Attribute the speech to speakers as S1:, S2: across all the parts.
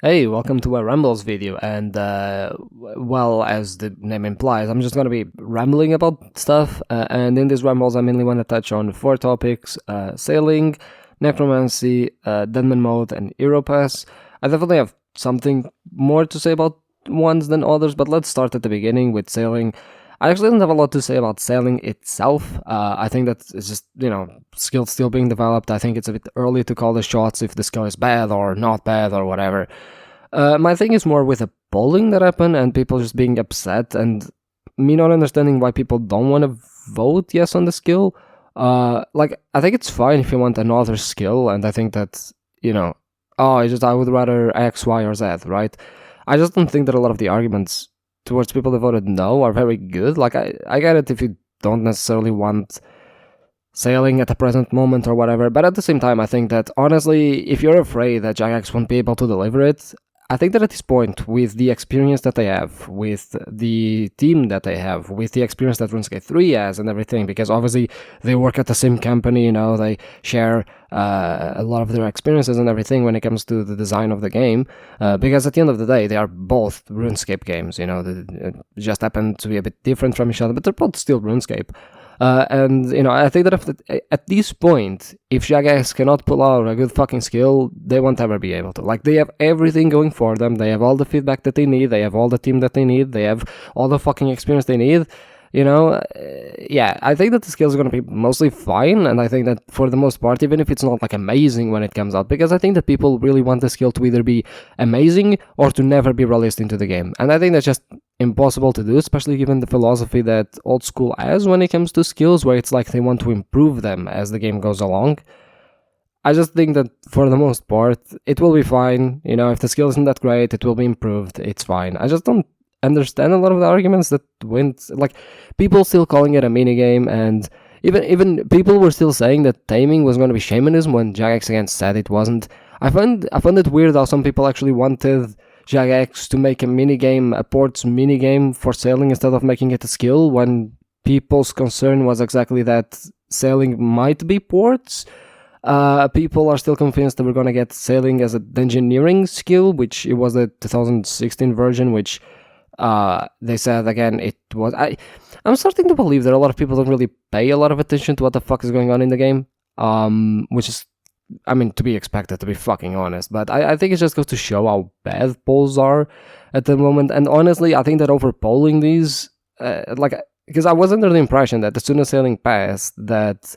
S1: Hey, welcome to a Rambles video, and well, as the name implies, I'm just gonna be rambling about stuff, and in these rambles, I mainly want to touch on four topics: sailing, necromancy, Deadman mode, and Hero Pass. I definitely have something more to say about ones than others, but let's start at the beginning with sailing. I actually don't have a lot to say about sailing itself. I think that it's just, skill still being developed. I think it's a bit early to call the shots if the skill is bad or not bad or whatever. My thing is more with the polling that happened and people just being upset and me not understanding why people don't want to vote yes on the skill. I think it's fine if you want another skill, and I think that, I would rather X, Y, or Z, right? I just don't think that a lot of the arguments towards people that voted no are very good. Like, I get it if you don't necessarily want sailing at the present moment or whatever, but at the same time, I think that honestly, if you're afraid that Jagex won't be able to deliver it, I think that at this point, with the experience that they have, with the team that they have, with the experience that RuneScape 3 has and everything, because obviously they work at the same company, they share a lot of their experiences and everything when it comes to the design of the game, because at the end of the day, they are both RuneScape games, they just happen to be a bit different from each other, but they're both still RuneScape. I think that at this point, if Jagex cannot pull out a good fucking skill, they won't ever be able to. Like, they have everything going for them. They have all the feedback that they need. They have all the team that they need. They have all the fucking experience they need. I think that the skills are going to be mostly fine, and I think that for the most part, even if it's not like amazing when it comes out, because I think that people really want the skill to either be amazing or to never be released into the game, and I think that's just impossible to do, especially given the philosophy that old school has when it comes to skills, where it's like they want to improve them as the game goes along. I just think that for the most part, it will be fine. If the skill isn't that great, it will be improved. It's fine. I just don't understand a lot of the arguments that went, like, people still calling it a minigame, and even people were still saying that taming was going to be shamanism when Jagex again said it wasn't. I found it weird how some people actually wanted Jagex to make a ports minigame for sailing instead of making it a skill, when people's concern was exactly that sailing might be ports. People are still convinced that we're going to get sailing as a engineering skill, which it was the 2016 version, which they said again it was. I'm starting to believe that a lot of people don't really pay a lot of attention to what the fuck is going on in the game, which is, to be expected, to be fucking honest. But I think it just goes to show how bad polls are at the moment. And honestly, I think that over polling these, because I was under the impression that as soon as sailing passed, that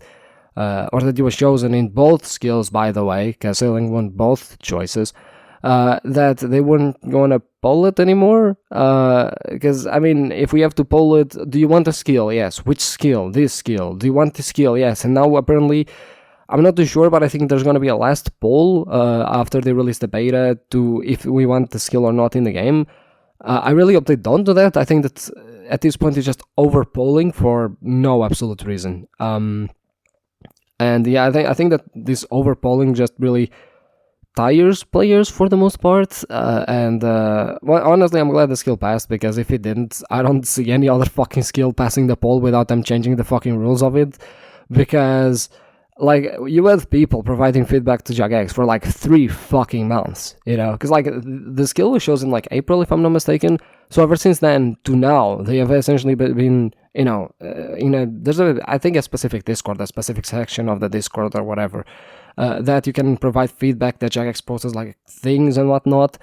S1: it was chosen in both skills, by the way, because sailing won both choices, that they weren't going to poll it anymore. Because, if we have to poll it, do you want a skill? Yes. Which skill? This skill. Do you want this skill? Yes. And now, apparently, I'm not too sure, but I think there's going to be a last poll after they release the beta to if we want the skill or not in the game. I really hope they don't do that. I think that at this point it's just over polling for no absolute reason. I think that this over polling just really tires players for the most part. Honestly, I'm glad the skill passed, because if it didn't, I don't see any other fucking skill passing the poll without them changing the fucking rules of it. Because, like, you had people providing feedback to Jagex for like 3 fucking months, because like the skill was chosen like April, if I'm not mistaken. So ever since then to now, they have essentially been, there's I think a specific Discord, a specific section of the Discord or whatever, that you can provide feedback that Jagex posts like things and whatnot.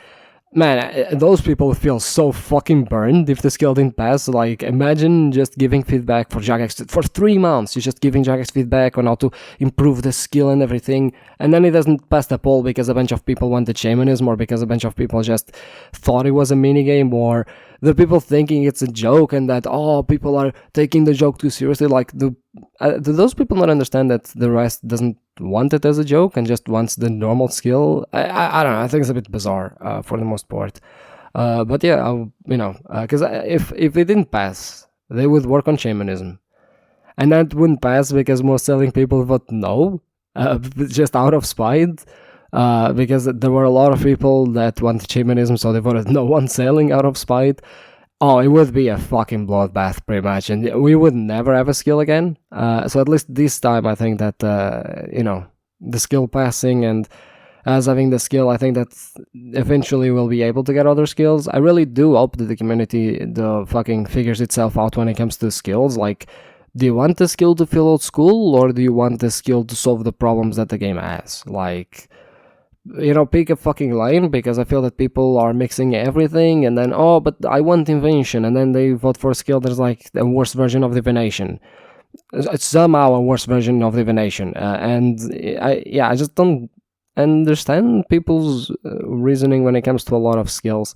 S1: Man, those people feel so fucking burned if the skill didn't pass. Like, imagine just giving feedback for Jagex for 3 months. You're just giving Jagex feedback on how to improve the skill and everything, and then it doesn't pass the poll because a bunch of people wanted shamanism, or because a bunch of people just thought it was a minigame, or the people thinking it's a joke and that, people are taking the joke too seriously. Like, do those people not understand that the rest doesn't want it as a joke and just wants the normal skill? I don't know. I think it's a bit bizarre for the most part. But yeah, because if it didn't pass, they would work on shamanism, and that wouldn't pass because most selling people vote no, just out of spite. Because there were a lot of people that wanted shamanism, so they voted no on sailing out of spite. It would be a fucking bloodbath, pretty much, and we would never have a skill again. So at least this time, I think that, the skill passing and as having the skill. I think that eventually we'll be able to get other skills. I really do hope that the community fucking figures itself out when it comes to skills. Like, do you want the skill to feel old school, or do you want the skill to solve the problems that the game has? Like, pick a fucking lane, because I feel that people are mixing everything, and then, oh, but I want invention, and then they vote for a skill that's like the worst version of divination. It's somehow a worse version of divination, and I just don't understand people's reasoning when it comes to a lot of skills.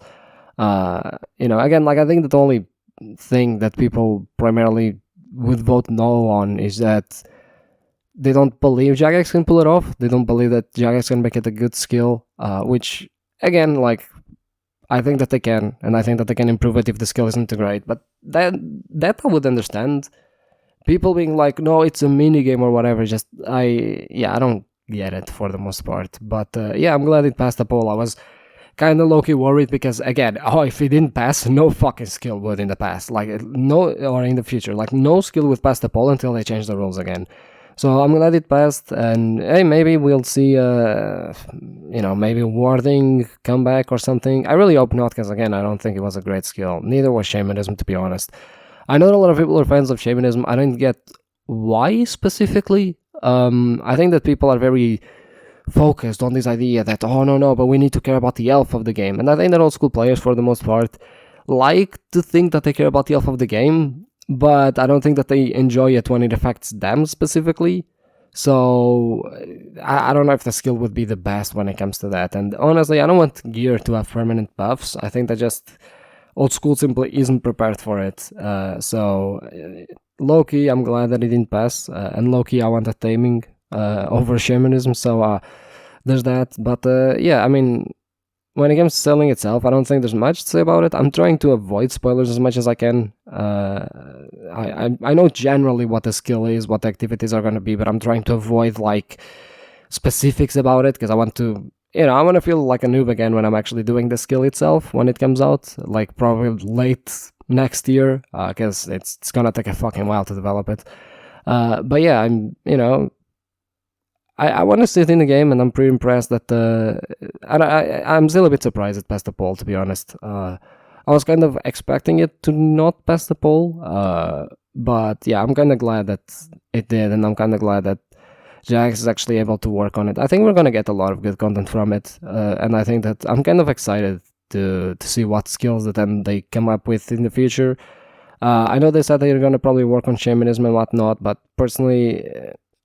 S1: Again, like, I think that the only thing that people primarily would vote no on is that they don't believe Jagex can pull it off. They don't believe that Jagex can make it a good skill, which, again, like, I think that they can, and I think that they can improve it if the skill isn't too great. But that I would understand. People being like, no, it's a mini game or whatever. I don't get it for the most part. But I'm glad it passed the poll. I was kind of low-key worried because, again, if it didn't pass, no fucking skill would in the past. Like, no, or in the future. Like, no skill would pass the poll until they change the rules again. So I'm glad it passed, and hey, maybe we'll see, maybe warding come back or something. I really hope not, because, again, I don't think it was a great skill. Neither was shamanism, to be honest. I know that a lot of people are fans of shamanism. I don't get why specifically. I think that people are very focused on this idea that, oh, no, but we need to care about the health of the game. And I think that old school players, for the most part, like to think that they care about the health of the game, but I don't think that they enjoy it when it affects them specifically. So I don't know if the skill would be the best when it comes to that. And honestly, I don't want gear to have permanent buffs. I think that just old school simply isn't prepared for it. Low-key, I'm glad that it didn't pass. And low-key, I wanted taming over shamanism. So there's that. But I mean, when it comes to selling itself, I don't think there's much to say about it. I'm trying to avoid spoilers as much as I can. I know generally what the skill is, what the activities are going to be, but I'm trying to avoid like specifics about it, because I want to, I want to feel like a noob again when I'm actually doing the skill itself when it comes out, like probably late next year, because it's going to take a fucking while to develop it. But yeah, I want to see it in the game, and I'm pretty impressed that I'm still a bit surprised it passed the poll, to be honest. I was kind of expecting it to not pass the poll, but yeah, I'm kind of glad that it did, and I'm kind of glad that Jax is actually able to work on it. I think we're going to get a lot of good content from it, and I think that I'm kind of excited to see what skills that then they come up with in the future. I know they said they're going to probably work on shamanism and whatnot, but personally,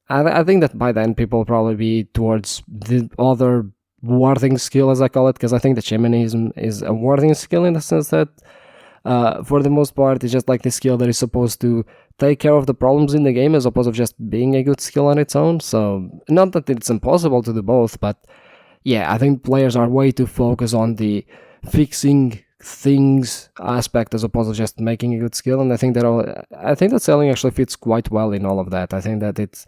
S1: I think that by then people will probably be towards the other warding skill, as I call it, because I think that shamanism is a warding skill in the sense that, for the most part, it's just like the skill that is supposed to take care of the problems in the game as opposed to just being a good skill on its own. So, not that it's impossible to do both, but yeah, I think players are way too focused on the fixing things aspect as opposed to just making a good skill, and I think that selling actually fits quite well in all of that. I think that it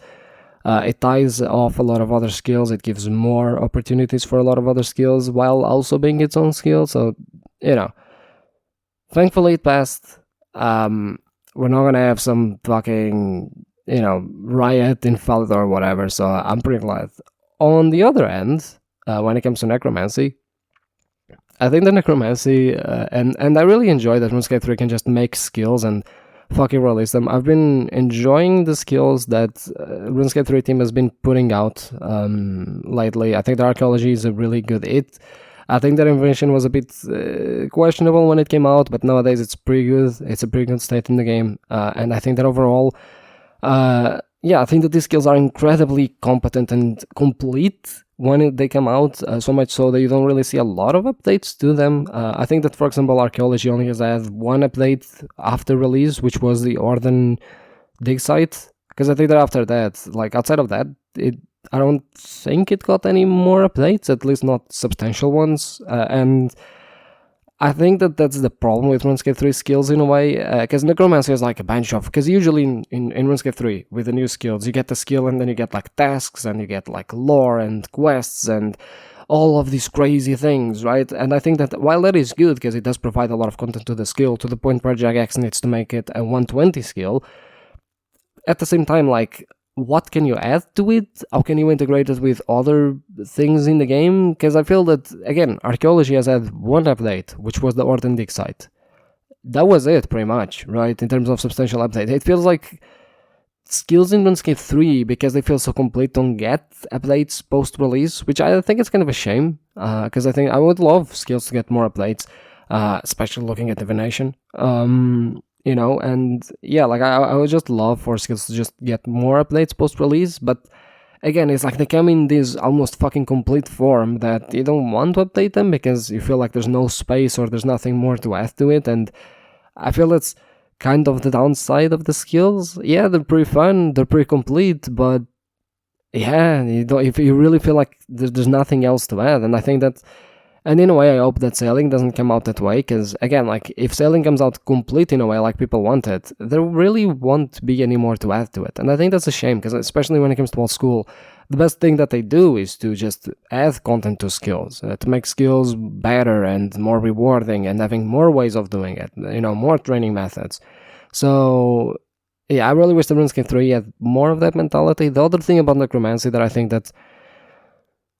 S1: ties off a lot of other skills. It gives more opportunities for a lot of other skills while also being its own skill. So, thankfully it passed. We're not gonna have some fucking, riot in Falid or whatever, so I'm pretty glad. On the other end, when it comes to necromancy, I think the necromancy, and I really enjoy that RuneScape 3 can just make skills and fucking release them. I've been enjoying the skills that RuneScape 3 team has been putting out lately. I think the archaeology is a really good hit. I think that invention was a bit questionable when it came out, but nowadays it's pretty good. It's a pretty good state in the game, and I think that overall, I think that these skills are incredibly competent and complete when they come out, so much so that you don't really see a lot of updates to them. I think that, for example, archaeology only has had one update after release, which was the Orden dig site, because I think that after that, like outside of that, I don't think it got any more updates, at least not substantial ones, and I think that that's the problem with RuneScape 3 skills in a way, because Necromancy is like a bunch of, because usually in RuneScape 3, with the new skills, you get the skill and then you get like tasks, and you get like lore and quests and all of these crazy things, right? And I think that while that is good, because it does provide a lot of content to the skill, to the point where Jagex needs to make it a 120 skill, at the same time, like, what can you add to it? How can you integrate it with other things in the game? Because I feel that, again, Archaeology has had one update, which was the Orton Dig site. That was it, pretty much, right? In terms of substantial update. It feels like skills in RuneScape 3, because they feel so complete, don't get updates post-release, which I think is kind of a shame, because I think I would love skills to get more updates, especially looking at divination. You know, and yeah, like I would just love for skills to just get more updates post-release, but again, it's like they come in this almost fucking complete form that you don't want to update them because you feel like there's no space or there's nothing more to add to it, and I feel that's kind of the downside of the skills. Yeah, they're pretty fun, they're pretty complete, but yeah, if you really feel like there's nothing else to add, and I think that. And in a way, I hope that Sailing doesn't come out that way, because, again, like, if Sailing comes out complete in a way like people want it, there really won't be any more to add to it. And I think that's a shame, because especially when it comes to old school, the best thing that they do is to just add content to skills, to make skills better and more rewarding and having more ways of doing it, you know, more training methods. So, yeah, I really wish the RuneScape 3 had more of that mentality. The other thing about Necromancy that I think that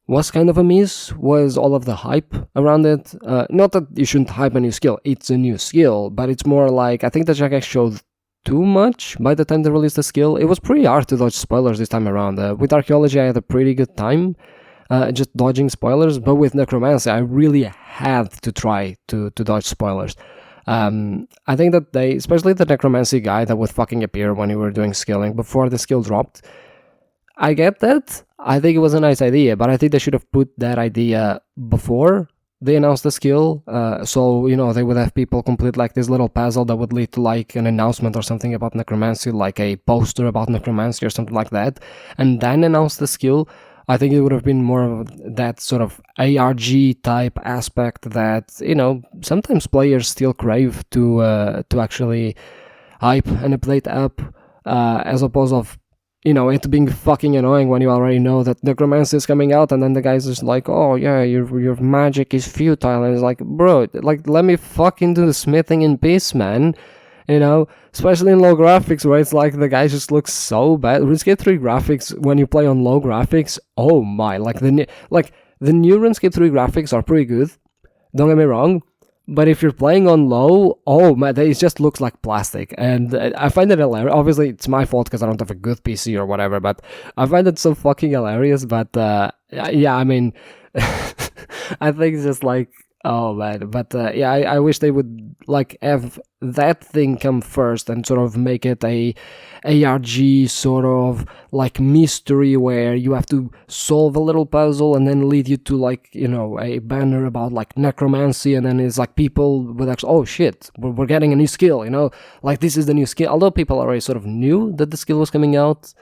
S1: was kind of a miss was all of the hype around it. Not that you shouldn't hype a new skill, it's a new skill, but it's more like, I think that Jagex showed too much by the time they released the skill. It was pretty hard to dodge spoilers this time around. With Archaeology, I had a pretty good time just dodging spoilers, but with Necromancy, I really had to try to dodge spoilers. I think that they, especially the Necromancy guy that would fucking appear when you were doing skilling before the skill dropped, I get that. I think it was a nice idea, but I think they should have put that idea before they announced the skill. So, you know, they would have people complete like this little puzzle that would lead to like an announcement or something about Necromancy, like a poster about Necromancy or something like that, and then announce the skill. I think it would have been more of that sort of ARG type aspect that, you know, sometimes players still crave to actually hype and update up, as opposed of, you know, it being fucking annoying when you already know that Necromancy is coming out, and then the guy's just like, oh yeah, your magic is futile, and it's like, bro, like, let me fucking do the smithing in peace, man. You know, especially in low graphics, where it's like the guy just looks so bad. RuneScape 3 graphics, when you play on low graphics, oh my, like the new RuneScape 3 graphics are pretty good, don't get me wrong. But if you're playing on low, oh man, it just looks like plastic. And I find it hilarious. Obviously, it's my fault because I don't have a good PC or whatever, but I find it so fucking hilarious. But yeah, I mean, I think it's just like, oh man. But yeah, I wish they would like have that thing come first and sort of make it a ARG sort of like mystery where you have to solve a little puzzle and then lead you to like, you know, a banner about like necromancy, and then it's like people would actually, oh shit, we're getting a new skill, you know, like this is the new skill. Although people already sort of knew that the skill was coming out,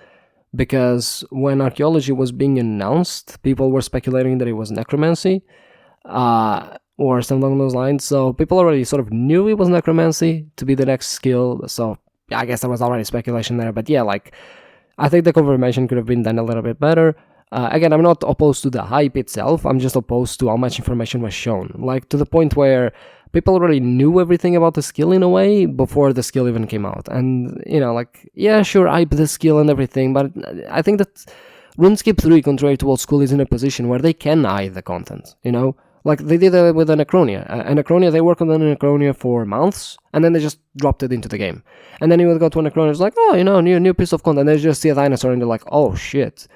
S1: because when Archaeology was being announced, people were speculating that it was necromancy, or something along those lines. So people already sort of knew it was necromancy to be the next skill. So I guess there was already speculation there. But yeah, like, I think the confirmation could have been done a little bit better. Again, I'm not opposed to the hype itself. I'm just opposed to how much information was shown. Like, to the point where people already knew everything about the skill in a way before the skill even came out. And, you know, like, yeah, sure, hype the skill and everything. But I think that RuneScape 3, contrary to old school, is in a position where they can hide the content, you know? Like they did with Anachronia. Anachronia, they worked on Anachronia for months, and then they just dropped it into the game. And then you would go to Anachronia, it's like, oh, you know, new piece of content. And they just see a dinosaur, and they're like, oh shit,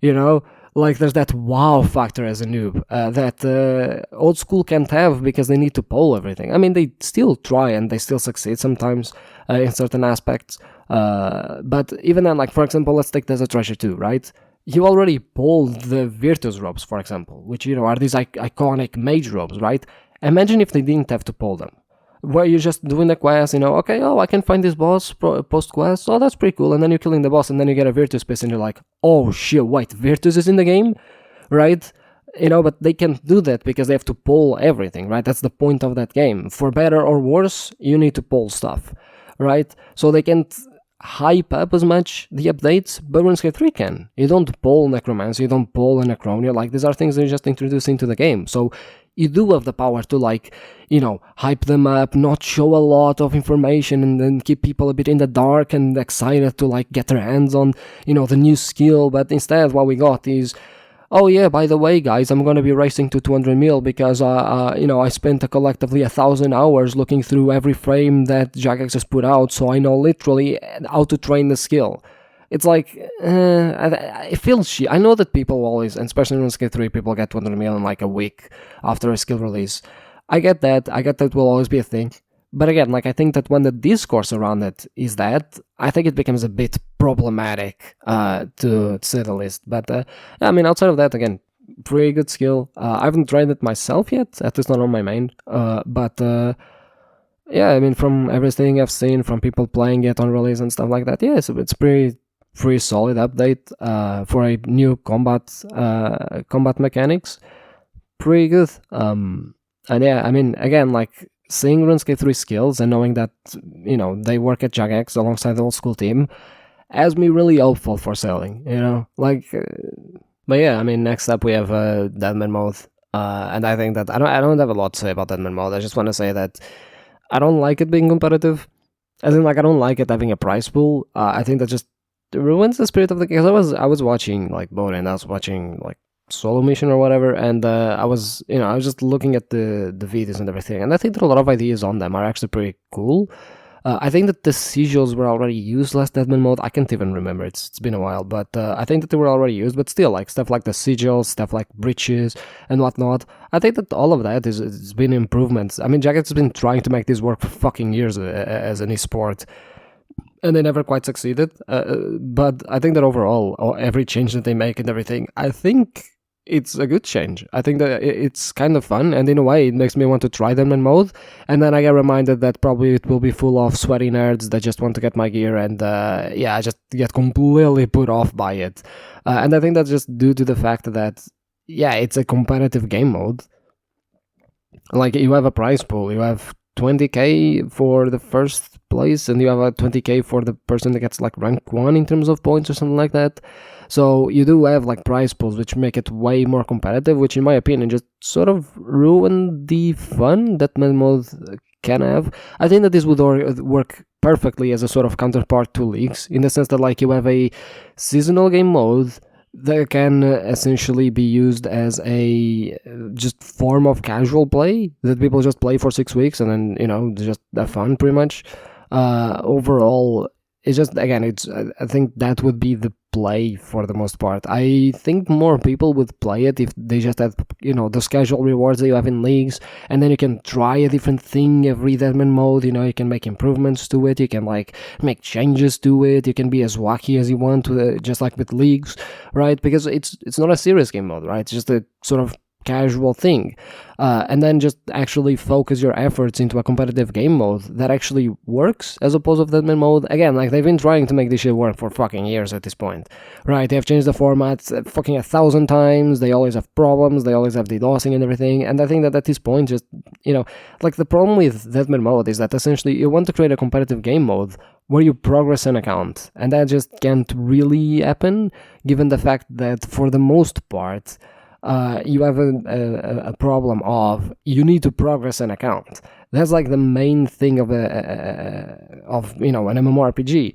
S1: you know, like there's that wow factor as a noob that old school can't have because they need to poll everything. I mean, they still try and they still succeed sometimes in certain aspects. But even then, like for example, let's take Desert Treasure 2, right? You already pulled the Virtus robes, for example, which, you know, are these iconic mage robes, right? Imagine if they didn't have to pull them. Where you're just doing the quest, you know, okay, oh, I can find this boss post-quest, oh, that's pretty cool, and then you're killing the boss, and then you get a Virtus piece, and you're like, oh shit, wait, Virtus is in the game? Right? You know, but they can't do that because they have to pull everything, right? That's the point of that game. For better or worse, you need to pull stuff, right? So they can't hype up as much the updates, but RuneScape 3 can. You don't pull Necromancy, you don't pull Anachronia, like these are things they just introduced into the game. So you do have the power to, like, you know, hype them up, not show a lot of information, and then keep people a bit in the dark and excited to, like, get their hands on, you know, the new skill. But instead what we got is, oh yeah, by the way, guys, I'm gonna be racing to 200 mil because, you know, I spent collectively 1,000 hours looking through every frame that Jagex has put out, so I know literally how to train the skill. It's like, it feels shit. I know that people always, and especially in Skate 3, people get 200 mil in like a week after a skill release. I get that will always be a thing. But again, like, I think that when the discourse around it is that, I think it becomes a bit problematic, to say the least. But, I mean, outside of that, again, pretty good skill. I haven't tried it myself yet, at least not on my main. But, yeah, I mean, from everything I've seen, from people playing it on release and stuff like that, yeah, it's pretty solid update, for a new combat mechanics. Pretty good. And yeah, I mean, again, like, seeing RuneScape 3 skills and knowing that, you know, they work at Jagex alongside the old school team has me really hopeful for Sailing, you know, like, but yeah, I mean, next up we have Deadman mode, and I think that I don't have a lot to say about Deadman mode. I just want to say that I don't like it being competitive, as in, like, I don't like it having a prize pool. I think that just ruins the spirit of the game. I was watching, like, Bode, and I was watching, like, Solo Mission or whatever, and I was just looking at the videos and everything, and I think that a lot of ideas on them are actually pretty cool. I think that the sigils were already used last Deadman mode. I can't even remember, it's been a while, but I think that they were already used, but still, like, stuff like the sigils, stuff like breaches and whatnot, I think that all of that has been improvements. I mean, Jagex has been trying to make this work for fucking years as an esport, and they never quite succeeded, but I think that overall, every change that they make and everything, I think it's a good change. I think that it's kind of fun, and in a way it makes me want to try them in mode, and then I get reminded that probably it will be full of sweaty nerds that just want to get my gear, and yeah, I just get completely put off by it. And I think that's just due to the fact that, yeah, it's a competitive game mode. Like, you have a prize pool, you have 20k for the first place, and you have a 20k for the person that gets, like, rank 1 in terms of points or something like that. So you do have, like, prize pools which make it way more competitive, which in my opinion just sort of ruin the fun that Deadman mode can have. I think that this would work perfectly as a sort of counterpart to leagues, in the sense that, like, you have a seasonal game mode that can essentially be used as a just form of casual play that people just play for 6 weeks and then, you know, just have fun pretty much. Overall, it's just, again, I think that would be the play for the most part. I think more people would play it if they just had, you know, those casual rewards that you have in leagues, and then you can try a different thing every Deadman mode. You know, you can make improvements to it, you can, like, make changes to it, you can be as wacky as you want, just like with leagues, right? Because it's not a serious game mode, right? It's just a sort of casual thing, and then just actually focus your efforts into a competitive game mode that actually works, as opposed to Deadman mode. Again, like, they've been trying to make this shit work for fucking years at this point, right? They have changed the format fucking 1,000 times, they always have problems, they always have DDoSing and everything, and I think that at this point, just, you know, like, the problem with Deadman mode is that essentially you want to create a competitive game mode where you progress an account, and that just can't really happen, given the fact that for the most part, you have a problem of you need to progress an account. That's, like, the main thing of you know, an MMORPG.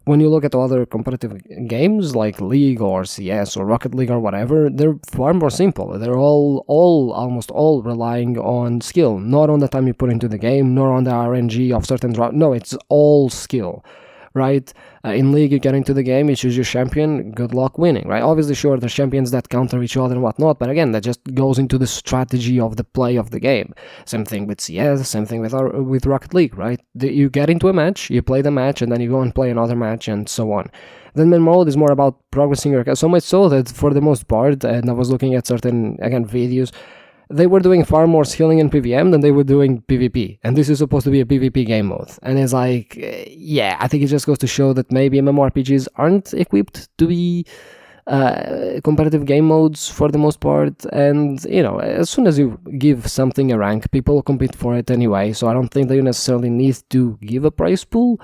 S1: When you look at other competitive games like League or CS or Rocket League or whatever, they're far more simple. They're almost all relying on skill, not on the time you put into the game, nor on the RNG of certain no, it's all skill, right? In League, you get into the game, you choose your champion, good luck winning, right? Obviously, sure, there's champions that counter each other and whatnot, but again, that just goes into the strategy of the play of the game. Same thing with CS, same thing with Rocket League, right? You get into a match, you play the match, and then you go and play another match, and so on. Deadman mode is more about progressing your account, so much so that for the most part, and I was looking at certain, again, videos, they were doing far more skilling in PvM than they were doing PvP, and this is supposed to be a PvP game mode. And it's like, yeah, I think it just goes to show that maybe MMORPGs aren't equipped to be competitive game modes for the most part, and, you know, as soon as you give something a rank, people compete for it anyway, so I don't think that you necessarily need to give a prize pool.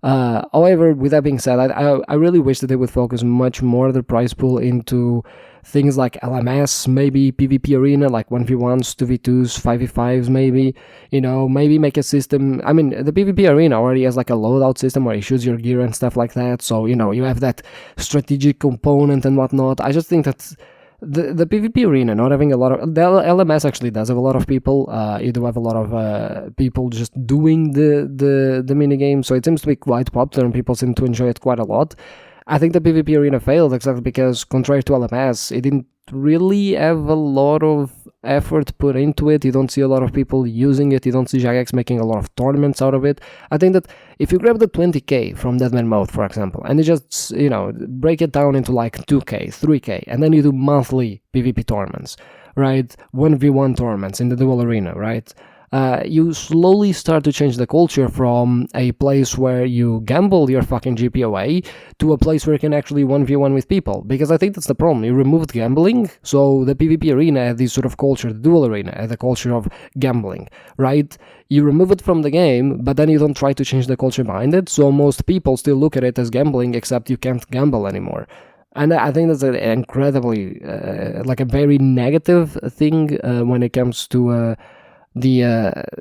S1: However, with that being said, I really wish that they would focus much more the prize pool into things like LMS, maybe PvP arena, like 1v1s, 2v2s, 5v5s, maybe, maybe make a system. I mean, the PvP arena already has like a loadout system where you choose your gear and stuff like that, so, you have that strategic component and whatnot. I just think that the PvP arena not having a lot of... The LMS actually does have a lot of people. You do have a lot of people just doing the minigame, so it seems to be quite popular and people seem to enjoy it quite a lot. I think the PvP arena failed exactly because, contrary to LMS, it didn't really have a lot of effort put into it. You don't see a lot of people using it. You don't see Jagex making a lot of tournaments out of it. I think that if you grab the 20k from Deadman Mode, for example, and you just, break it down into like 2k, 3k, and then you do monthly PvP tournaments, right? 1v1 tournaments in the dual arena, right? You slowly start to change the culture from a place where you gamble your fucking GP away to a place where you can actually 1v1 with people. Because I think that's the problem. You removed gambling, so the PvP arena had this sort of culture, the dual arena had the culture of gambling, right? You remove it from the game, but then you don't try to change the culture behind it, so most people still look at it as gambling, except you can't gamble anymore. And I think that's an incredibly, like a very negative thing when it comes to...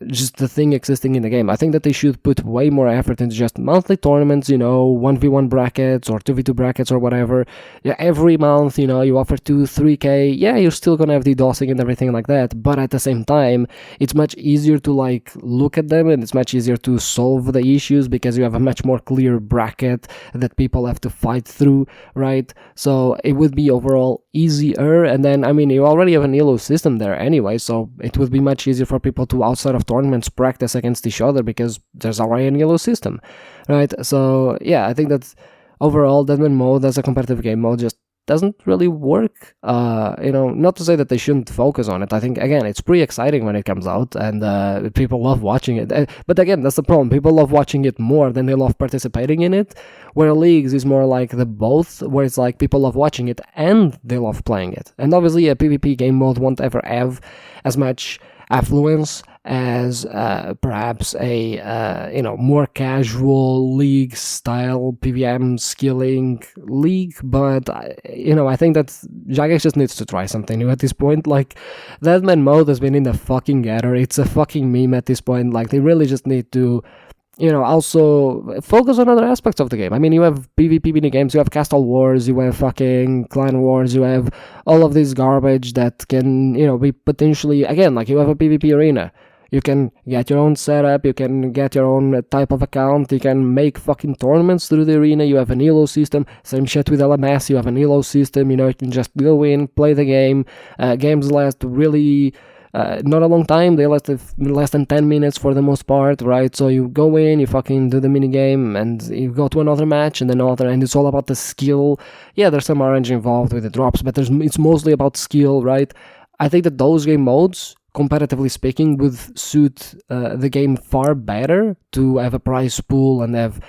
S1: just the thing existing in the game. I think that they should put way more effort into just monthly tournaments, 1v1 brackets or 2v2 brackets or whatever. Yeah, every month, you offer 2-3k. Yeah, you're still gonna have DDoSing and everything like that, but at the same time, it's much easier to like look at them and it's much easier to solve the issues because you have a much more clear bracket that people have to fight through, right? So it would be overall easier. And then, I mean, you already have an elo system there anyway, so it would be much easier for people to, outside of tournaments, practice against each other because there's already an elo system, right? So yeah, I think that overall Deadman Mode as a competitive game mode just doesn't really work. Not to say that they shouldn't focus on it. I think, again, it's pretty exciting when it comes out and people love watching it. But again, that's the problem. People love watching it more than they love participating in it, where Leagues is more like the both, where it's like people love watching it and they love playing it. And obviously a PvP game mode won't ever have as much affluence as perhaps a more casual league style PVM skilling league, but I think that Jagex just needs to try something new at this point. Like, Deadman Mode has been in the fucking gutter. It's a fucking meme at this point. Like, they really just need to also focus on other aspects of the game. I mean, you have PvP minigames, you have Castle Wars, you have fucking Clan Wars, you have all of this garbage that can, be potentially, again, like you have a PvP arena. You can get your own setup, you can get your own type of account, you can make fucking tournaments through the arena, you have an elo system, same shit with LMS, you have an elo system, you can just go in, play the game, games last really... not a long time, they last less than 10 minutes for the most part, right? So you go in, you fucking do the minigame, and you go to another match, and another, and it's all about the skill. Yeah, there's some RNG involved with the drops, but it's mostly about skill, right? I think that those game modes, comparatively speaking, would suit the game far better to have a prize pool and have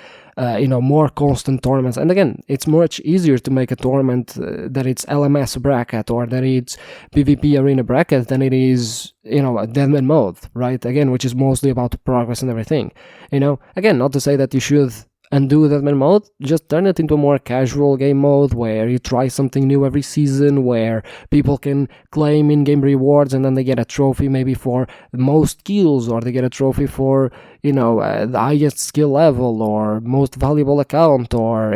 S1: more constant tournaments. And again, it's much easier to make a tournament that it's LMS bracket or that it's PvP arena bracket than it is, a Deadman Mode, right? Again, which is mostly about progress and everything. Again, not to say that you should undo Deadman Mode, just turn it into a more casual game mode where you try something new every season, where people can claim in-game rewards and then they get a trophy maybe for the most kills, or they get a trophy for, the highest skill level, or most valuable account, or,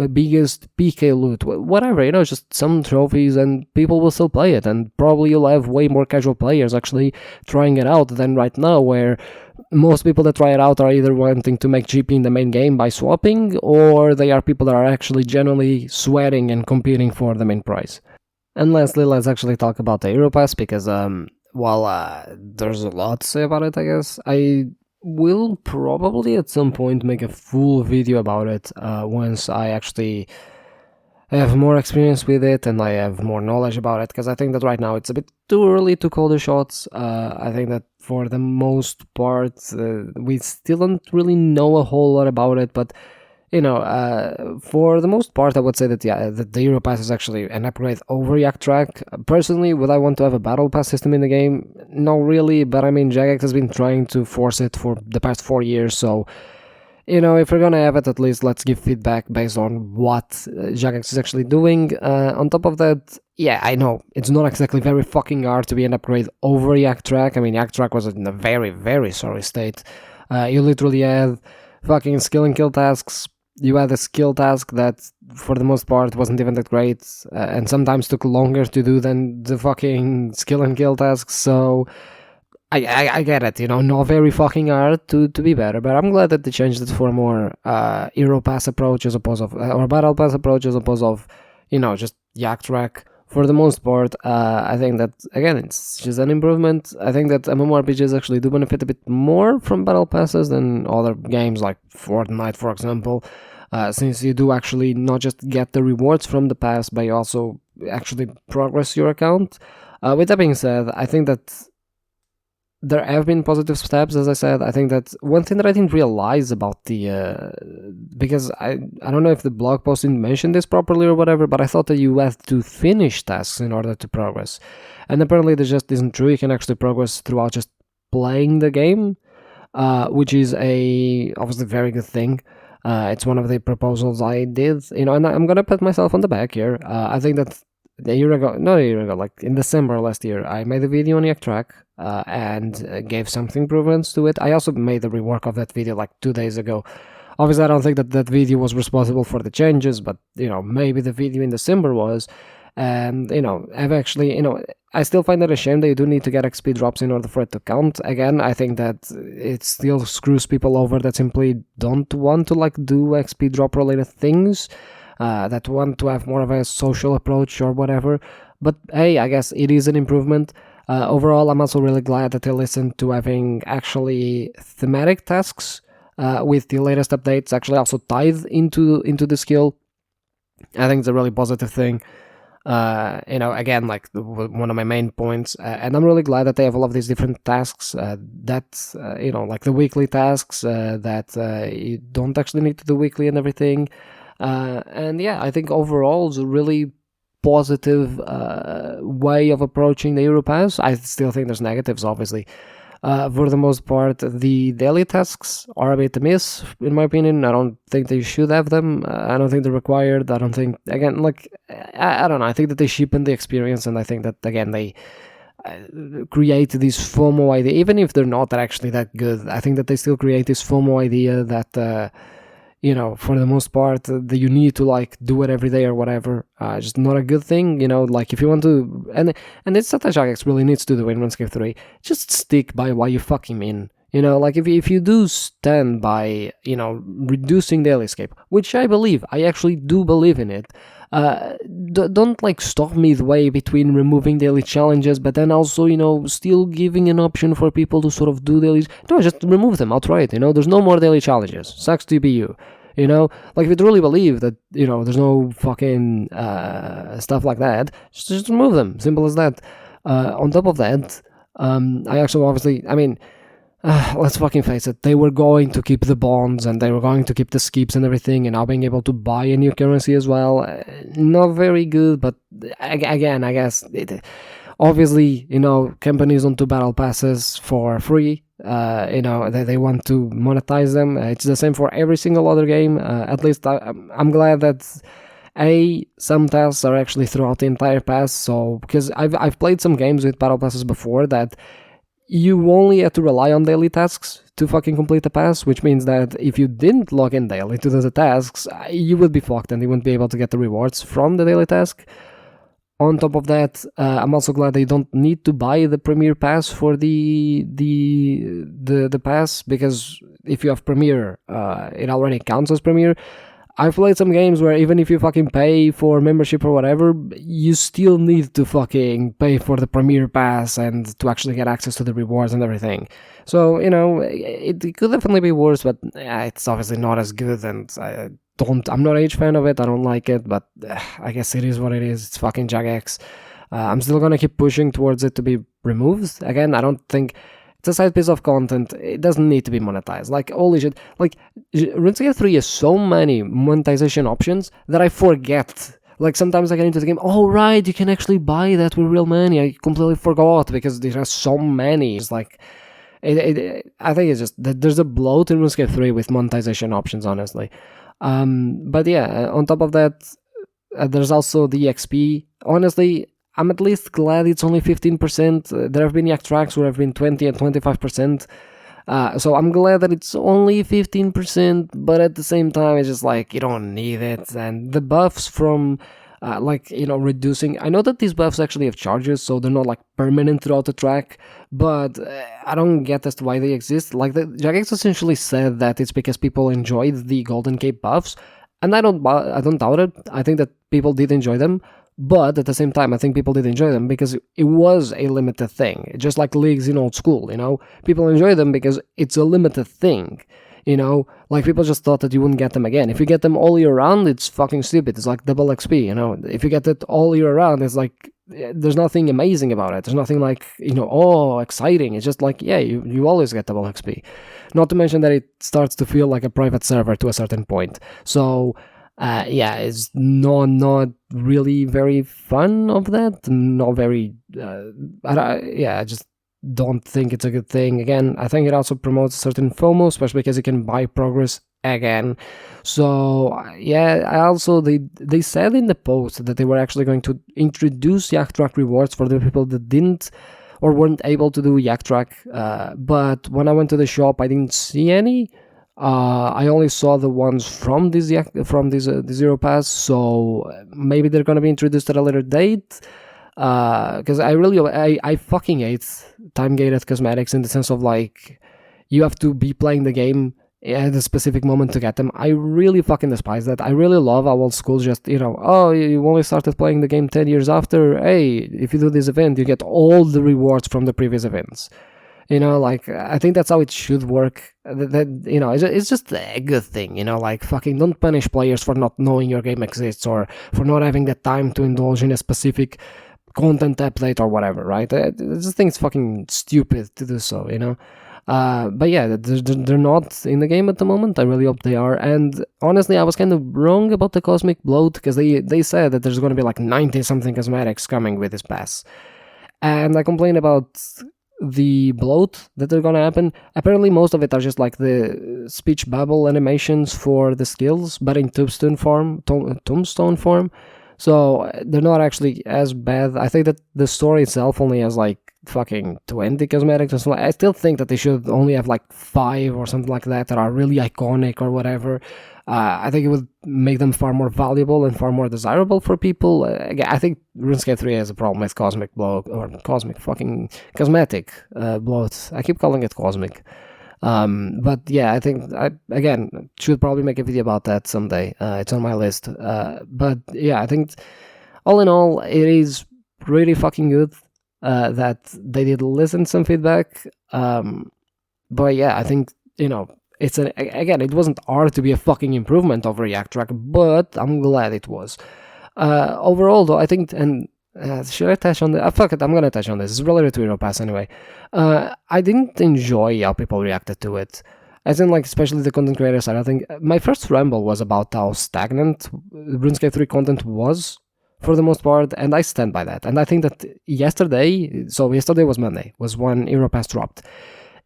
S1: biggest PK loot, whatever, just some trophies, and people will still play it, and probably you'll have way more casual players actually trying it out than right now, where most people that try it out are either wanting to make GP in the main game by swapping, or they are people that are actually genuinely sweating and competing for the main prize. And lastly, let's actually talk about the Hero Pass, because while there's a lot to say about it, I guess, I will probably at some point make a full video about it once I actually have more experience with it and I have more knowledge about it, because I think that right now it's a bit too early to call the shots. I think that for the most part we still don't really know a whole lot about it, but for the most part I would say that the Hero Pass is actually an upgrade over Yak Track. Personally, would I want to have a battle pass system in the game? No, really, but I mean, Jagex has been trying to force it for the past 4 years, so if we're gonna have it, at least let's give feedback based on what Jagex is actually doing. On top of that, yeah, I know it's not exactly very fucking hard to be an upgrade over Yak Track. I mean, Yak Track was in a very, very sorry state. You literally had fucking skill and kill tasks. You had a skill task that, for the most part, wasn't even that great, and sometimes took longer to do than the fucking skill and kill tasks. So I get it, not very fucking hard to be better, but I'm glad that they changed it for a more Hero Pass approach as opposed of, or Battle Pass approach as opposed of, just Yak Track. For the most part, I think that, again, it's just an improvement. I think that MMORPGs actually do benefit a bit more from Battle Passes than other games like Fortnite, for example, since you do actually not just get the rewards from the pass, but you also actually progress your account. With that being said, I think that there have been positive steps, as I said. I think that one thing that I didn't realize about because I don't know if the blog post didn't mention this properly or whatever, but I thought that you had to finish tasks in order to progress. And apparently this just isn't true. You can actually progress throughout just playing the game, which is obviously very good thing. It's one of the proposals I did, and I'm gonna pat myself on the back here. I think that not a year ago, like in December last year, I made a video on Yak Track and gave some improvements to it. I also made a rework of that video like 2 days ago. Obviously, I don't think that video was responsible for the changes, but maybe the video in December was. And I've actually, I still find it a shame that you do need to get XP drops in order for it to count. Again, I think that it still screws people over that simply don't want to do XP drop related things. That want to have more of a social approach or whatever. But hey, I guess it is an improvement. Overall, I'm also really glad that they listened to having actually thematic tasks with the latest updates actually also tied into the skill. I think it's a really positive thing. Again, like one of my main points, and I'm really glad that they have all of these different tasks like the weekly tasks that you don't actually need to do weekly and everything. And yeah, I think overall it's a really positive way of approaching the Hero Pass. I still think there's negatives, obviously. For the most part, the daily tasks are a bit amiss, in my opinion. I don't think they should have them. I don't think they're required. I don't think, again, I don't know. I think that they cheapen the experience, and I think that, again, they create this FOMO idea. Even if they're not actually that good, I think that they still create this FOMO idea that for the most part, that you need to do it every day or whatever. Just not a good thing, if you want to, and it's something Jagex really needs to do in RuneScape 3, just stick by what you fucking mean. If you do stand by, reducing daily escape, which I actually do believe in it, don't stop midway between removing daily challenges, but then also, still giving an option for people to sort of do dailies. No, just remove them outright, there's no more daily challenges. Sucks to be you. If you truly believe that, there's no fucking stuff like that, just remove them. Simple as that. On top of that, I actually obviously, let's fucking face it, they were going to keep the bonds and they were going to keep the skips and everything, and now being able to buy a new currency as well. Not very good, but again, I guess, obviously, companies don't do battle passes for free. They want to monetize them. It's the same for every single other game. At least I'm glad that some tasks are actually throughout the entire pass. So because I've played some games with battle passes before that you only had to rely on daily tasks to fucking complete the pass, which means that if you didn't log in daily to do the tasks, you would be fucked and you wouldn't be able to get the rewards from the daily task. On top of that, I'm also glad they don't need to buy the Premier Pass for the pass, because if you have Premier, it already counts as Premier. I've played some games where even if you fucking pay for membership or whatever, you still need to fucking pay for the Premier Pass and to actually get access to the rewards and everything. So, it could definitely be worse, but it's obviously not as good, and I'm not a huge fan of it. I don't like it, but I guess it is what it is. It's fucking Jagex. I'm still gonna keep pushing towards it to be removed. Again, I don't think it's a side piece of content. It doesn't need to be monetized. Holy shit. RuneScape 3 has so many monetization options that I forget. Sometimes I get into the game, oh right, you can actually buy that with real money. I completely forgot because there are so many. It's I think it's just that there's a bloat in RuneScape 3 with monetization options, honestly. But yeah, on top of that, there's also the XP. Honestly, I'm at least glad it's only 15%. There have been yak tracks where have been 20 and 25%. So I'm glad that it's only 15%, but at the same time, it's just like, you don't need it. And the buffs from, reducing. I know that these buffs actually have charges, so they're not like permanent throughout the track, but I don't get as to why they exist. Like, the Jagex essentially said that it's because people enjoyed the Golden Cape buffs, and I don't doubt it. I think that people did enjoy them. But at the same time, I think people did enjoy them because it was a limited thing. Just like leagues in old school, People enjoy them because it's a limited thing, Like, people just thought that you wouldn't get them again. If you get them all year round, it's fucking stupid. It's like double XP, If you get it all year round, it's like, there's nothing amazing about it. There's nothing like, exciting. It's just like, yeah, you always get double XP. Not to mention that it starts to feel like a private server to a certain point. So... it's not really very fun of that. Not very. I just don't think it's a good thing. Again, I think it also promotes certain FOMO, especially because you can buy progress again. So I also they said in the post that they were actually going to introduce yak track rewards for the people that didn't or weren't able to do yak track. But when I went to the shop, I didn't see any. I only saw the ones from this Hero Pass, so maybe they're gonna be introduced at a later date. Because I fucking hate time-gated cosmetics in the sense of like you have to be playing the game at a specific moment to get them. I really fucking despise that. I really love how old school just, you only started playing the game 10 years after. Hey, if you do this event, you get all the rewards from the previous events. I think that's how it should work. It's just a good thing, like fucking don't punish players for not knowing your game exists or for not having the time to indulge in a specific content update or whatever, right? I just think it's fucking stupid to do so, But yeah, they're not in the game at the moment. I really hope they are. And honestly, I was kind of wrong about the Cosmic Bloat because they said that there's going to be like 90-something cosmetics coming with this pass. And I complained about the bloat that are gonna happen. Apparently most of it are just like the speech bubble animations for the skills, but in tombstone form, so they're not actually as bad. I think that the story itself only has like fucking 20 cosmetics or something. I still think that they should only have like 5 or something like that are really iconic or whatever. I think it would make them far more valuable and far more desirable for people. I think RuneScape 3 has a problem with cosmic bloat, or cosmic fucking cosmetic bloat. I keep calling it cosmic. But yeah, I think I should probably make a video about that someday. It's on my list. But yeah, I think all in all, it is pretty fucking good that they did listen to some feedback. But yeah, I think, it wasn't hard to be a fucking improvement over yak track, but I'm glad it was. Overall, though, I think, and should I touch on the? Fuck it, I'm gonna touch on this. It's related to Hero Pass anyway. I didn't enjoy how people reacted to it. As in, like, especially the content creator side. I think my first ramble was about how stagnant RuneScape 3 content was for the most part, and I stand by that. And I think that yesterday was Monday, was when Hero Pass dropped.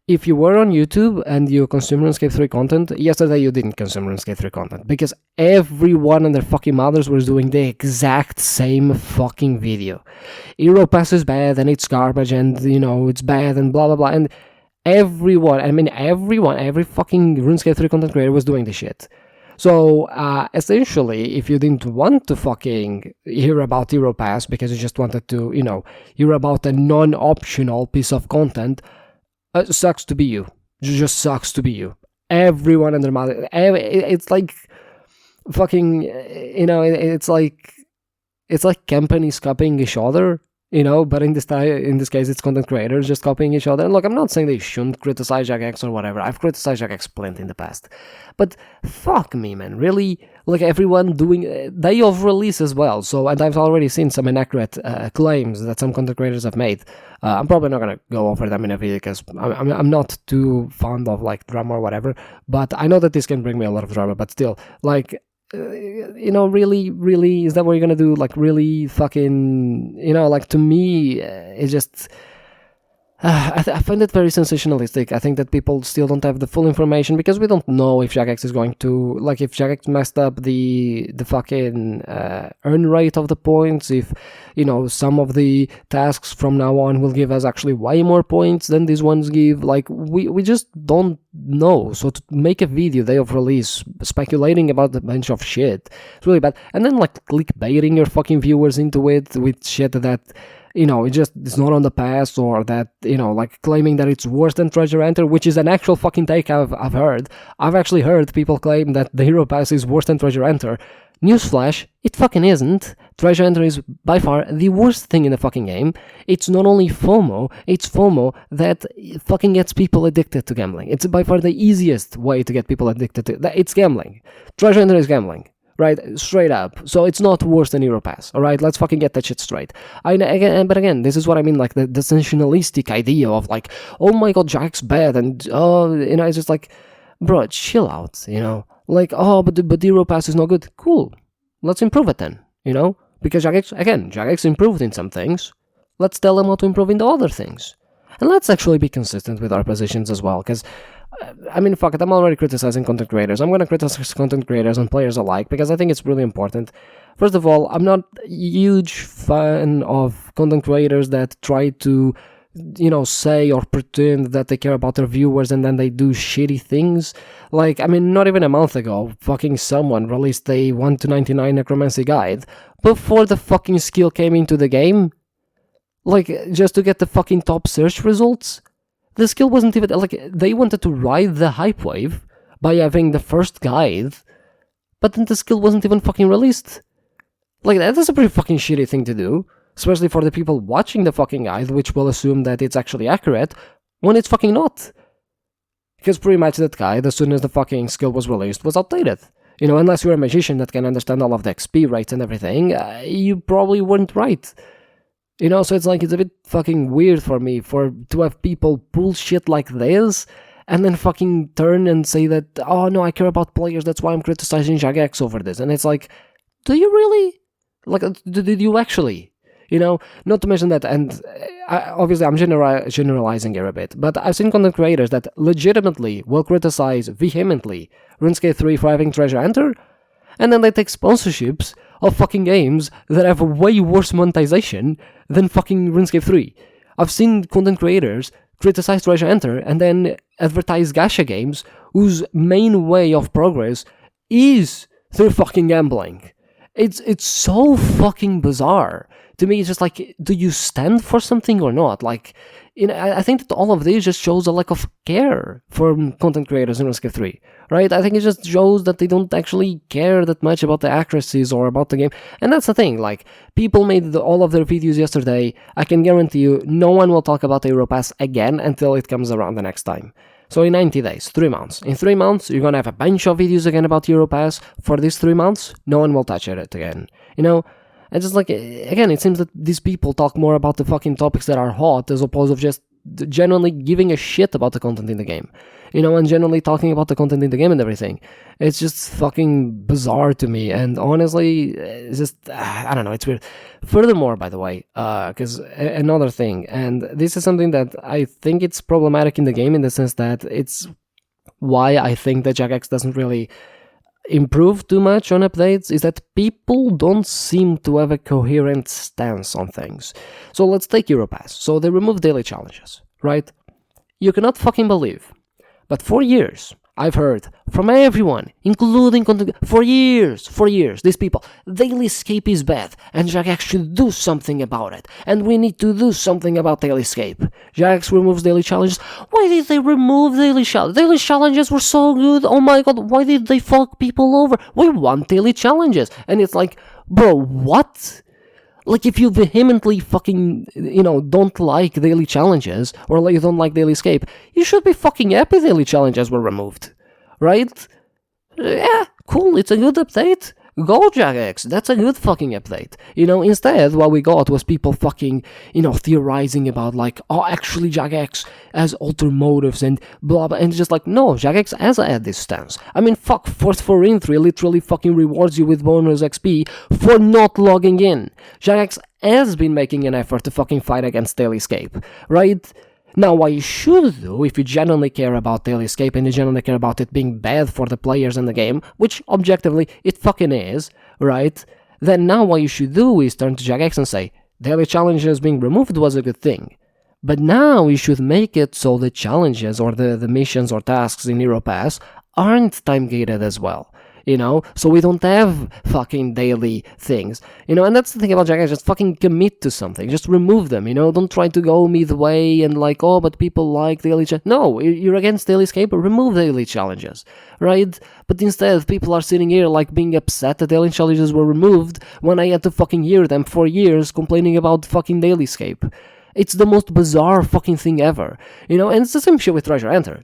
S1: If you were on YouTube and you consume RuneScape 3 content, yesterday you didn't consume RuneScape 3 content because everyone and their fucking mothers was doing the exact same fucking video. Hero Pass is bad and it's garbage and, it's bad and blah blah blah. And every fucking RuneScape 3 content creator was doing this shit. So, essentially, if you didn't want to fucking hear about Hero Pass because you just wanted to, hear about a non-optional piece of content, sucks to be you. Just sucks to be you. Everyone and their mother. It's like fucking, it's like companies copying each other, but in this case, it's content creators just copying each other. And look, I'm not saying they shouldn't criticize Jagex or whatever. I've criticized Jagex plenty in the past. But fuck me, man. Really? Like, everyone doing... They over-release as well. So, and I've already seen some inaccurate claims that some content creators have made. I'm probably not going to go over them in a video because I'm not too fond of, like, drama or whatever. But I know that this can bring me a lot of drama. But still, like... really, is that what you're gonna do? Like, really fucking, like, to me, it's just, I find it very sensationalistic. I think that people still don't have the full information because we don't know if Jagex is going to, like, if Jagex messed up the fucking earn rate of the points, if, you know, some of the tasks from now on will give us actually way more points than these ones give. Like, we just don't know. So to make a video day of release speculating about a bunch of shit, it's really bad. And then, like, clickbaiting your fucking viewers into it with shit that, you know, it's not on the pass, or that, you know, like claiming that it's worse than Treasure Hunter, which is an actual fucking take I've heard. I've actually heard people claim that the Hero Pass is worse than Treasure Hunter. Newsflash, it fucking isn't. Treasure Hunter is by far the worst thing in the fucking game. It's not only FOMO, it's FOMO that fucking gets people addicted to gambling. It's by far the easiest way to get people addicted to it's gambling. Treasure Hunter is gambling. Right, straight up. So it's not worse than Hero Pass. All right, let's fucking get that shit straight. But again, this is what I mean, like the sensationalistic idea of like, oh my god, Jack's bad, and oh, you know, it's just like, bro, chill out, you know, like, oh, but Hero Pass is not good. Cool, let's improve it then, you know, because Jagex improved in some things. Let's tell them how to improve in the other things, and let's actually be consistent with our positions as well, because. I mean, fuck it, I'm already criticizing content creators. I'm gonna criticize content creators and players alike because I think it's really important. First of all, I'm not a huge fan of content creators that try to, you know, say or pretend that they care about their viewers and then they do shitty things. Like, I mean, not even a month ago, fucking someone released a 1 to 99 necromancy guide before the fucking skill came into the game. Like, just to get the fucking top search results. The skill wasn't even, like, they wanted to ride the hype wave by having the first guide, but then the skill wasn't even fucking released. Like, that is a pretty fucking shitty thing to do, especially for the people watching the fucking guide, which will assume that it's actually accurate, when it's fucking not. Because pretty much that guide, as soon as the fucking skill was released, was outdated. You know, unless you're a magician that can understand all of the XP rates and everything, you probably weren't right. You know, so it's like, it's a bit fucking weird for me to have people pull shit like this and then fucking turn and say that, oh no, I care about players, that's why I'm criticizing Jagex over this. And it's like, do you really? Like, did you actually? You know, not to mention that, and obviously I'm generalizing here a bit, but I've seen content creators that legitimately will criticize vehemently RuneScape 3 for having Treasure Hunter, and then they take sponsorships of fucking games that have way worse monetization than fucking RuneScape 3. I've seen content creators criticize Treasure Hunter and then advertise gacha games whose main way of progress is through fucking gambling. It's so fucking bizarre. To me, it's just like, do you stand for something or not? Like, you know, I think that all of this just shows a lack of care for content creators in RuneScape 3, right? I think it just shows that they don't actually care that much about the accuracies or about the game. And that's the thing, like, people made all of their videos yesterday. I can guarantee you, no one will talk about the Hero Pass again until it comes around the next time. So in 90 days, 3 months. In 3 months, you're gonna have a bunch of videos again about Hero Pass. For these 3 months, no one will touch it again. You know? And just like, again, it seems that these people talk more about the fucking topics that are hot as opposed to just genuinely giving a shit about the content in the game. You know, and generally talking about the content in the game and everything. It's just fucking bizarre to me. And honestly, it's just, I don't know, it's weird. Furthermore, by the way, because another thing, and this is something that I think it's problematic in the game in the sense that it's why I think that Jagex doesn't really improve too much on updates, is that people don't seem to have a coherent stance on things. So let's take Hero Pass. So they remove daily challenges, right? You cannot fucking believe, but for years I've heard from everyone, including for years, these people, daily escape is bad, and Jagex should do something about it, and we need to do something about daily escape. Jagex removes daily challenges. Why did they remove daily challenges? Daily challenges were so good, oh my god, why did they fuck people over? We want daily challenges. And it's like, bro, what? Like, if you vehemently fucking, you know, don't like daily challenges, or like you don't like daily escape, you should be fucking happy daily challenges were removed, right? Yeah, cool, it's a good update. Go, Jagex, that's a good fucking update. You know, instead, what we got was people fucking, you know, theorizing about, like, oh, actually, Jagex has alter motives and blah, blah, and it's just like, no, Jagex has had this stance. I mean, fuck, Force for Entry literally fucking rewards you with bonus XP for not logging in. Jagex has been making an effort to fucking fight against daily escape, right? Now, what you should do, if you genuinely care about Daily Escape and you genuinely care about it being bad for the players in the game, which objectively it fucking is, right? Then now what you should do is turn to Jagex and say, daily challenges being removed was a good thing. But now you should make it so the challenges or the missions or tasks in Hero Pass aren't time-gated as well. So we don't have fucking daily things, and that's the thing about Jagex, just fucking commit to something, just remove them, don't try to go midway and like, oh, but people like daily no, you're against daily escape, remove daily challenges, right? But instead, people are sitting here like being upset that daily challenges were removed when I had to fucking hear them for years complaining about fucking daily escape. It's the most bizarre fucking thing ever, and it's the same shit with Treasure Hunter.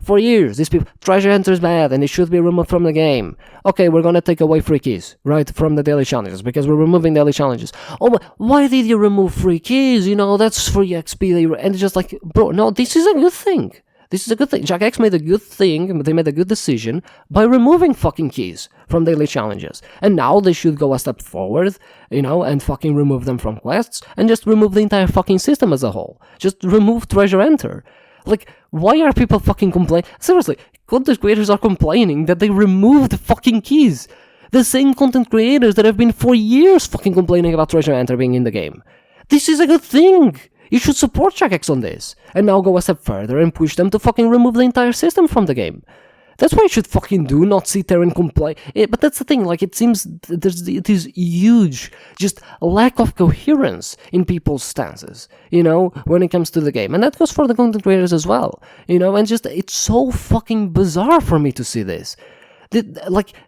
S1: For years, these people, Treasure Hunter is bad and it should be removed from the game. Okay, we're gonna take away free keys, right, from the daily challenges, because we're removing daily challenges. Oh, but why did you remove free keys? That's free XP, and it's just like, bro, no, this is a good thing. Jagex made a good thing, they made a good decision by removing fucking keys from daily challenges. And now they should go a step forward, and fucking remove them from quests, and just remove the entire fucking system as a whole. Just remove Treasure Hunter. Like, why are people fucking complaining? Seriously, content creators are complaining that they removed fucking keys. The same content creators that have been for years fucking complaining about Treasure Hunter being in the game. This is a good thing. You should support Jagex on this, and now go a step further and push them to fucking remove the entire system from the game. That's what you should fucking do, not sit there and complain. But that's the thing, like, it seems it is huge, just lack of coherence in people's stances, when it comes to the game. And that goes for the content creators as well, and just, it's so fucking bizarre for me to see this.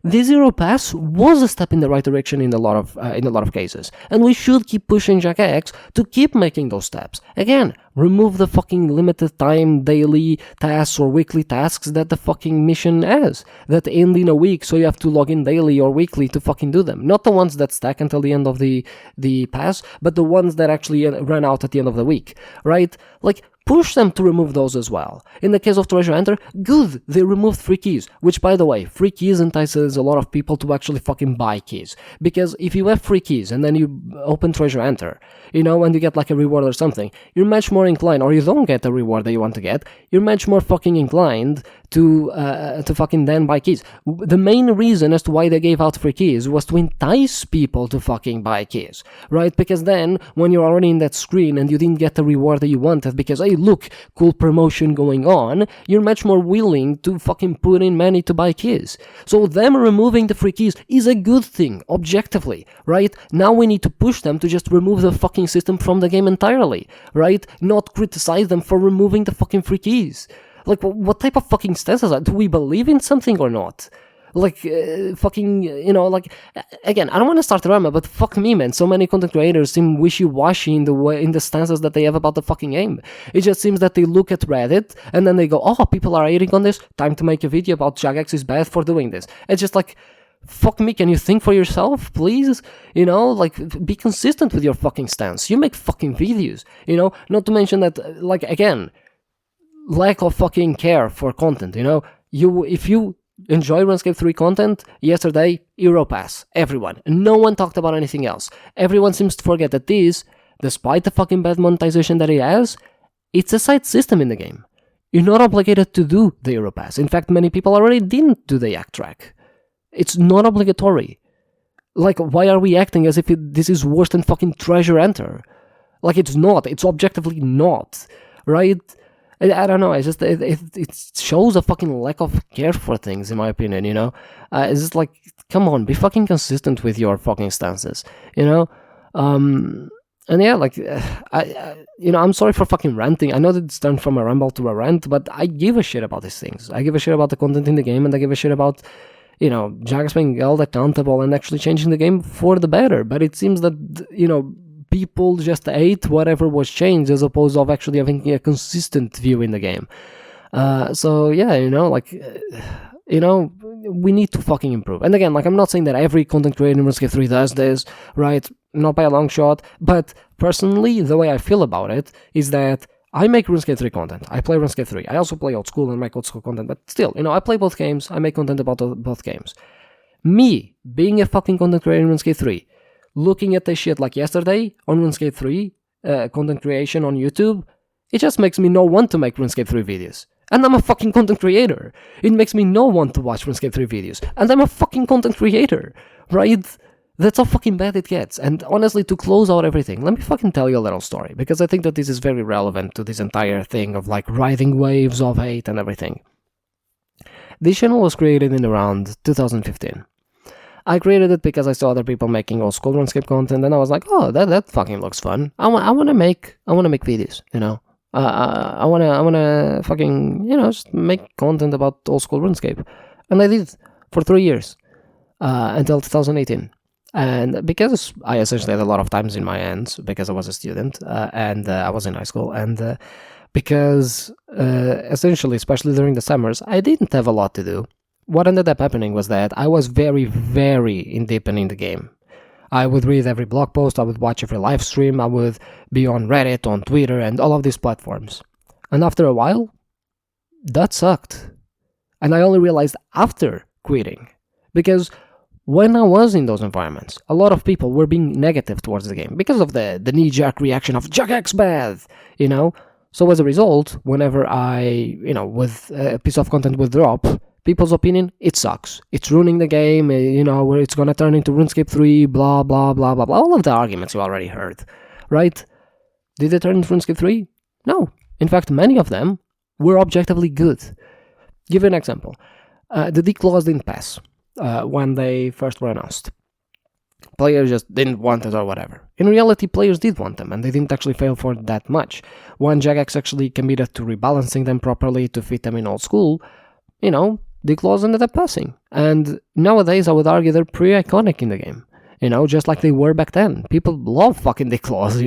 S1: This Hero Pass was a step in the right direction in a lot of cases, and we should keep pushing Jagex to keep making those steps. Again, remove the fucking limited time daily tasks or weekly tasks that the fucking mission has, that end in a week, so you have to log in daily or weekly to fucking do them. Not the ones that stack until the end of the pass, but the ones that actually run out at the end of the week, right? Like, push them to remove those as well. In the case of Treasure Hunter, good, they removed free keys, which, by the way, free keys entices a lot of people to actually fucking buy keys. Because if you have free keys and then you open Treasure Hunter, and you get like a reward or something, you're much more inclined, or you don't get the reward that you want to get, you're much more fucking inclined to fucking then buy keys. The main reason as to why they gave out free keys was to entice people to fucking buy keys, right? Because then, when you're already in that screen and you didn't get the reward that you wanted because, hey, look, cool promotion going on, you're much more willing to fucking put in money to buy keys. So them removing the free keys is a good thing, objectively, right? Now we need to push them to just remove the fucking system from the game entirely, right? Not criticize them for removing the fucking free keys. Like, what type of fucking stance is that? Do we believe in something or not? Like, fucking, again, I don't want to start drama, but fuck me, man. So many content creators seem wishy-washy in the stances that they have about the fucking game. It just seems that they look at Reddit, and then they go, oh, people are hating on this, time to make a video about Jagex is bad for doing this. It's just like, fuck me, can you think for yourself, please? Be consistent with your fucking stance. You make fucking videos, Not to mention that, again, lack of fucking care for content, if you enjoy RuneScape 3 content, yesterday, Hero Pass, everyone. No one talked about anything else. Everyone seems to forget that this, despite the fucking bad monetization that it has, it's a side system in the game. You're not obligated to do the Hero Pass. In fact, many people already didn't do the Yak Track. It's not obligatory. Like, why are we acting as if this is worse than fucking Treasure Hunter? Like, it's not. It's objectively not, right? I don't know, it shows a fucking lack of care for things, in my opinion, It's just like, come on, be fucking consistent with your fucking stances, And yeah, like, I'm sorry for fucking ranting. I know that it's turned from a ramble to a rant, but I give a shit about these things. I give a shit about the content in the game, and I give a shit about, Jagex being held accountable and actually changing the game for the better. But it seems that, people just hate whatever was changed as opposed to actually having a consistent view in the game. So yeah, we need to fucking improve. And again, I'm not saying that every content creator in RuneScape 3 does this, right? Not by a long shot. But personally, the way I feel about it is that I make RuneScape 3 content. I play RuneScape 3. I also play old school and make old school content. But still, I play both games. I make content about both games. Me, being a fucking content creator in RuneScape 3, looking at this shit like yesterday on RuneScape 3, content creation on YouTube, It just makes me not want to make RuneScape 3 videos. And I'm a fucking content creator. It makes me not want to watch RuneScape 3 videos. And I'm a fucking content creator, right? That's how fucking bad it gets. And honestly, to close out everything, let me fucking tell you a little story, because I think that this is very relevant to this entire thing of like riding waves of hate and everything. This channel was created in around 2015. I created it because I saw other people making old school RuneScape content, and I was like, oh, that fucking looks fun. I wanna make videos, you know. I wanna fucking, you know, just make content about old school RuneScape. And I did for 3 years, until 2018. And because I essentially had a lot of times in my hands, because I was a student, and I was in high school, and because essentially, especially during the summers, I didn't have a lot to do. What ended up happening was that I was very, very in deep in the game. I would read every blog post, I would watch every live stream, I would be on Reddit, on Twitter, and all of these platforms. And after a while, that sucked. And I only realized after quitting. Because when I was in those environments, a lot of people were being negative towards the game because of the knee-jerk reaction of Jagex bad, you know? So as a result, whenever with a piece of content would drop, people's opinion, it sucks. It's ruining the game, where it's gonna turn into RuneScape 3, blah, blah, blah, blah, blah. All of the arguments you already heard, right? Did they turn into RuneScape 3? No. In fact, many of them were objectively good. Give you an example. The declaws didn't pass when they first were announced. Players just didn't want it or whatever. In reality, players did want them, and they didn't actually fail for that much. When Jagex actually committed to rebalancing them properly to fit them in old school, declaws ended up passing. And nowadays, I would argue they're pretty iconic in the game. Just like they were back then. People love fucking declaws,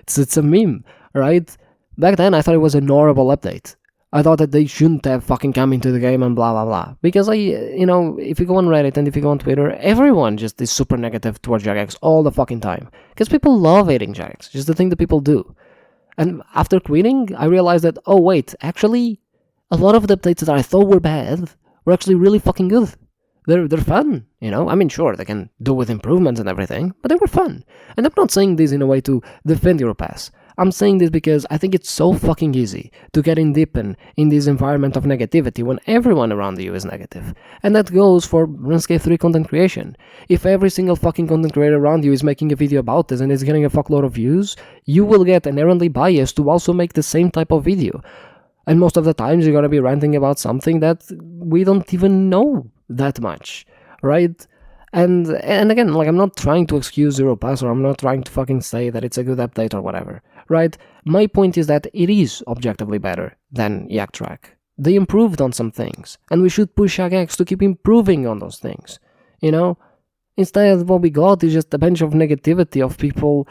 S1: It's a meme, right? Back then, I thought it was an horrible update. I thought that they shouldn't have fucking come into the game and blah, blah, blah. Because if you go on Reddit and if you go on Twitter, everyone just is super negative towards Jagex all the fucking time. Because people love hating Jagex. Just the thing that people do. And after quitting, I realized that, oh wait, actually, a lot of the updates that I thought were bad were actually really fucking good. They're fun, I mean, sure, they can do with improvements and everything, but they were fun. And I'm not saying this in a way to defend Hero Pass. I'm saying this because I think it's so fucking easy to get in deep in this environment of negativity when everyone around you is negative. And that goes for RuneScape 3 content creation. If every single fucking content creator around you is making a video about this and is getting a fuckload of views, you will get inherently biased to also make the same type of video. And most of the times you're gonna be ranting about something that we don't even know that much, right? And again, I'm not trying to excuse Hero Pass, or I'm not trying to fucking say that it's a good update or whatever, right? My point is that it is objectively better than Yak Track. They improved on some things, and we should push Jagex to keep improving on those things, Instead, what we got is just a bunch of negativity of people,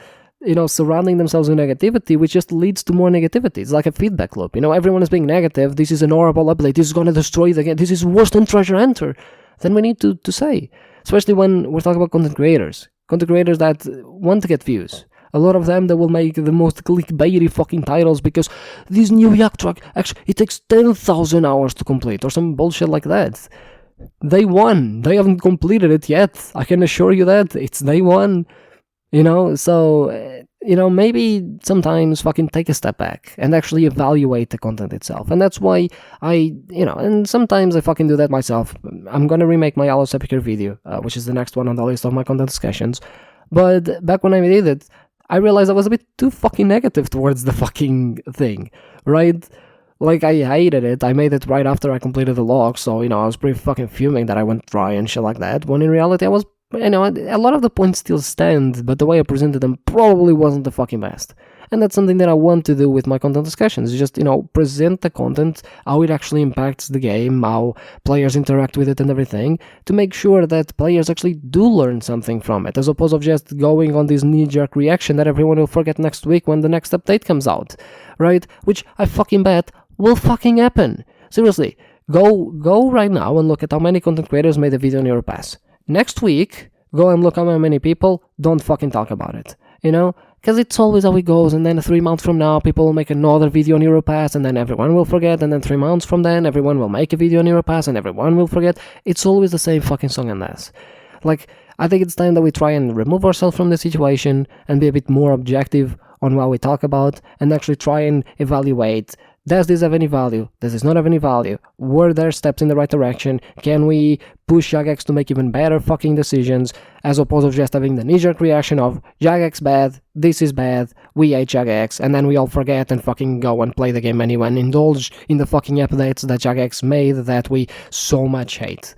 S1: surrounding themselves with negativity, which just leads to more negativity. It's like a feedback loop, everyone is being negative, this is an horrible update, this is gonna destroy the game, this is worse than Treasure Hunter. Then we need to say, especially when we're talking about content creators that want to get views. A lot of them that will make the most clickbaity fucking titles because this new Yak Track, actually, it takes 10,000 hours to complete, or some bullshit like that. Day one, they haven't completed it yet. I can assure you that. It's day one. So, maybe sometimes fucking take a step back and actually evaluate the content itself. And that's why and sometimes I fucking do that myself. I'm gonna remake my Hollow Sepulchre video, which is the next one on the list of my content discussions. But back when I did it, I realized I was a bit too fucking negative towards the fucking thing, right? Like, I hated it. I made it right after I completed the log, so, I was pretty fucking fuming that I went dry and shit like that, when in reality I was, a lot of the points still stand, but the way I presented them probably wasn't the fucking best. And that's something that I want to do with my content discussions, just, present the content, how it actually impacts the game, how players interact with it and everything, to make sure that players actually do learn something from it, as opposed to just going on this knee-jerk reaction that everyone will forget next week when the next update comes out, right? Which I fucking bet will fucking happen. Seriously, go right now and look at how many content creators made a video on Hero Pass. Next week, go and look how many people don't fucking talk about it, Because it's always how it goes, and then 3 months from now, people will make another video on Hero Pass, and then everyone will forget, and then 3 months from then, everyone will make a video on Hero Pass, and everyone will forget. It's always the same fucking song and dance. I think it's time that we try and remove ourselves from the situation, and be a bit more objective on what we talk about and actually try and evaluate, does this have any value? Does this not have any value? Were there steps in the right direction? Can we push Jagex to make even better fucking decisions, as opposed to just having the knee-jerk reaction of Jagex bad, this is bad, we hate Jagex, and then we all forget and fucking go and play the game anyway and indulge in the fucking updates that Jagex made that we so much hate.